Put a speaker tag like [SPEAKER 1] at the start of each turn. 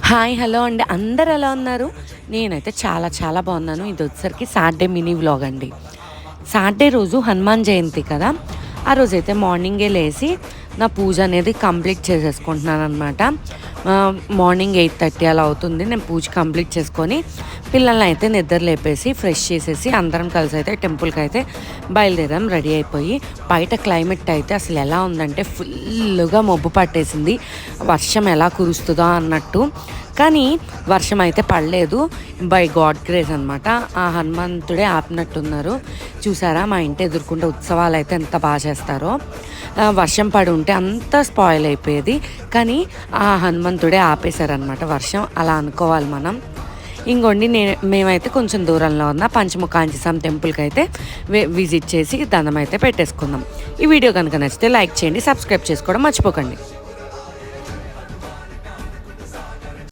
[SPEAKER 1] Hi hello అండి, అందరు ఎలా ఉన్నారు? నేనైతే చాలా చాలా బాగున్నాను. ఇది వచ్చేసరికి సాటర్డే మినీ వ్లాగ్ అండి. సాటర్డే రోజు హనుమాన్ జయంతి కదా, ఆ రోజైతే మార్నింగే లేచి నా పూజ అనేది కంప్లీట్ చేసేసుకుంటున్నాను అనమాట. మార్నింగ్ 8:30 అలా అవుతుంది. నేను పూజ కంప్లీట్ చేసుకొని పిల్లల్ని అయితే నిద్ర లేపేసి ఫ్రెష్ చేసేసి అందరం కలిసి అయితే టెంపుల్కి అయితే బయలుదేరాం రెడీ అయిపోయి. బయట క్లైమేట్ అయితే అసలు ఎలా ఉందంటే ఫుల్గా మబ్బు పట్టేసింది, వర్షం ఎలా కురుస్తుందో అన్నట్టు. కానీ వర్షం అయితే పడలేదు, బై గాడ్ గ్రేస్ అనమాట. ఆ హనుమంతుడే ఆపినట్టున్నారు. చూసారా, మా ఇంటి ఎదుర్కొంటే ఉత్సవాలు అయితే ఎంత బాగా చేస్తారో. వర్షం పడి ఉంటే అంతా స్పాయిల్ అయిపోయేది, కానీ ఆ హనుమంతుడే ఆపేశారనమాట వర్షం. అలా అనుకోవాలి మనం. ఇంకోండి, మేమైతే కొంచెం దూరంలో ఉన్న పంచముఖాంజనేయ టెంపుల్కి అయితే విజిట్ చేసి దండం అయితే పెట్టేసుకుందాం. ఈ వీడియో కనుక నచ్చితే లైక్ చేయండి, సబ్స్క్రైబ్ చేసుకోవడం మర్చిపోకండి.